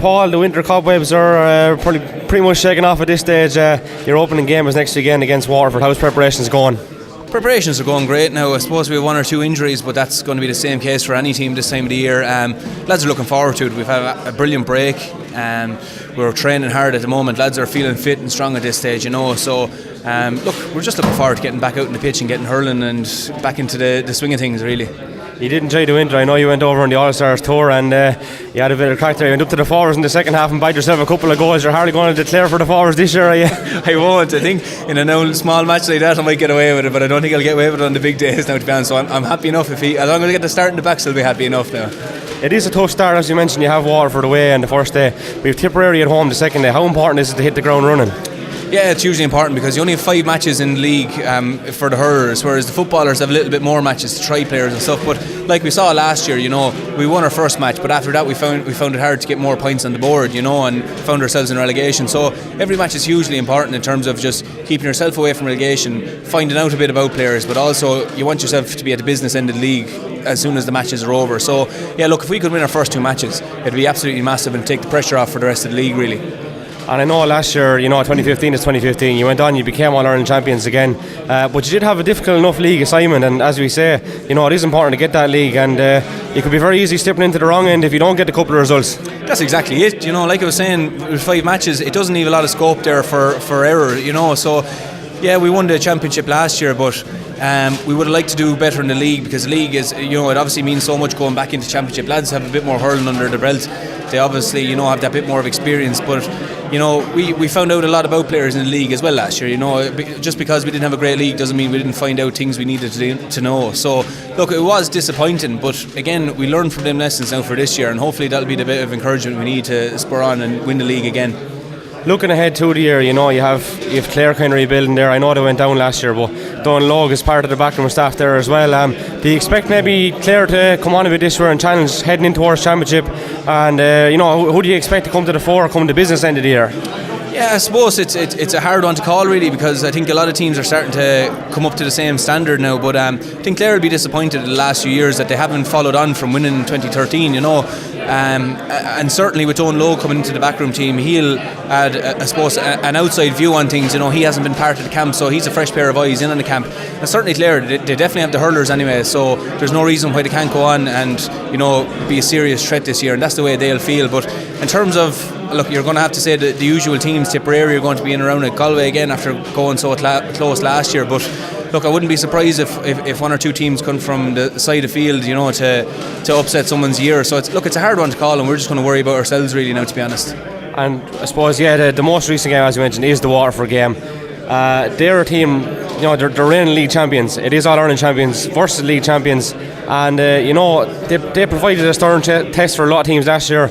Paul, the winter cobwebs are pretty much shaken off at this stage. Your opening game is next weekend against Waterford. How's preparations going? Preparations are going great now. I suppose we have one or two injuries, but that's going to be the same case for any team this time of the year. Lads are looking forward to it. We've had a brilliant break. We're training hard at the moment. Lads are feeling fit and strong at this stage, So look, we're just looking forward to getting back out in the pitch and getting hurling and back into the swing of things, really. You did enjoy the winter. I know you went over on the All-Stars tour and you had a bit of crack there. You went up to the forwards in the second half and bagged yourself a couple of goals. You're hardly going to declare for the forwards this year, are you? I won't. I think in an old small match like that I might get away with it, but I don't think I'll get away with it on the big days now, to be honest. So I'm happy enough as long as I get the start in the backs, I'll be happy enough now. It is a tough start, as you mentioned. You have Waterford away on the first day. We have Tipperary at home the second day. How important is it to hit the ground running? Yeah, it's hugely important because you only have 5 matches in the league for the hurlers, whereas the footballers have a little bit more matches to try players and stuff. But like we saw last year, we won our first match, but after that we found it hard to get more points on the board, and found ourselves in relegation. So every match is hugely important in terms of just keeping yourself away from relegation, finding out a bit about players, but also you want yourself to be at the business end of the league as soon as the matches are over. So yeah, look, if we could win our first 2 matches, it'd be absolutely massive and take the pressure off for the rest of the league, really. And I know last year, 2015 is 2015, you went on, you became All-Ireland champions again, but you did have a difficult enough league assignment, and as we say, it is important to get that league, and you could be very easy stepping into the wrong end if you don't get a couple of results. That's exactly it. Like I was saying, with 5 matches, it doesn't leave a lot of scope there for error, so yeah, we won the championship last year, but we would have liked to do better in the league, because the league is, it obviously means so much going back into championship. Lads have a bit more hurling under the belt. They obviously, have that bit more of experience, but we found out a lot about players in the league as well last year. Just because we didn't have a great league doesn't mean we didn't find out things we needed to know. So look, it was disappointing, but again, we learned from them lessons now for this year, and hopefully that'll be the bit of encouragement we need to spur on and win the league again. Looking ahead to the year, you have Clare kind of rebuilding there. I know they went down last year, but Don Logue is part of the backroom staff there as well. Do you expect maybe Clare to come on a bit this year and challenge heading in towards championship? And who do you expect to come to the fore, come to business end of the year? Yeah, I suppose it's a hard one to call, really, because I think a lot of teams are starting to come up to the same standard now. But I think Clare will be disappointed in the last few years that they haven't followed on from winning in 2013. And certainly with Owen Lowe coming into the backroom team, he'll add, I suppose, an outside view on things. He hasn't been part of the camp, so he's a fresh pair of eyes in on the camp. And certainly Clare, they definitely have the hurlers anyway, so there's no reason why they can't go on and be a serious threat this year, and that's the way they'll feel. But in terms of, look, you're going to have to say that the usual teams, Tipperary, are going to be in around at Galway again after going so close last year. But look, I wouldn't be surprised if 1 or 2 teams come from the side of the field, to upset someone's year. So it's a hard one to call, and we're just going to worry about ourselves really now, to be honest. And I suppose, the most recent game, as you mentioned, is the Waterford game. They're a team, they're reigning league champions. It is All-Ireland champions versus league champions, and they provided a stern test for a lot of teams last year.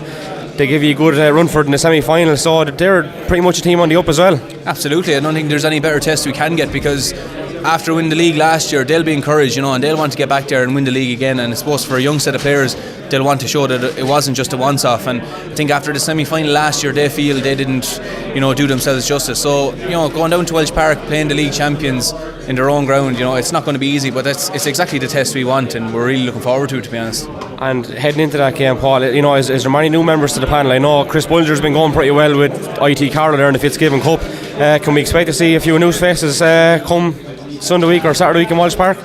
They give you a good run for it in the semi-final, so they're pretty much a team on the up as well. Absolutely, I don't think there's any better test we can get, because after winning the league last year, they'll be encouraged, and they'll want to get back there and win the league again. And I suppose for a young set of players, they'll want to show that it wasn't just a once-off. And I think after the semi-final last year, they feel they didn't, do themselves justice. So, going down to Welsh Park, playing the league champions in their own ground, it's not going to be easy, but it's exactly the test we want, and we're really looking forward to it, to be honest. And heading into that game, Paul, is there many new members to the panel? I know Chris Bulger's been going pretty well with IT Carlow there in the Fitzgibbon Cup. Can we expect to see a few new faces come Sunday week or Saturday week in Walsh Park?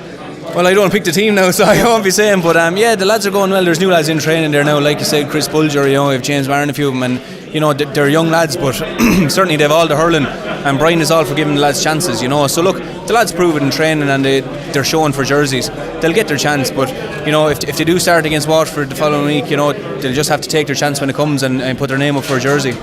Well, I don't pick the team now, so I won't be saying, but the lads are going well. There's new lads in training there now, like you said, Chris Bulger, we have James Barron, a few of them, and they're young lads, but certainly they have all the hurling, and Brian is all for giving the lads chances, so look, the lads prove it in training, and they're showing for jerseys. They'll get their chance, but if they do start against Waterford the following week, they'll just have to take their chance when it comes and put their name up for a jersey.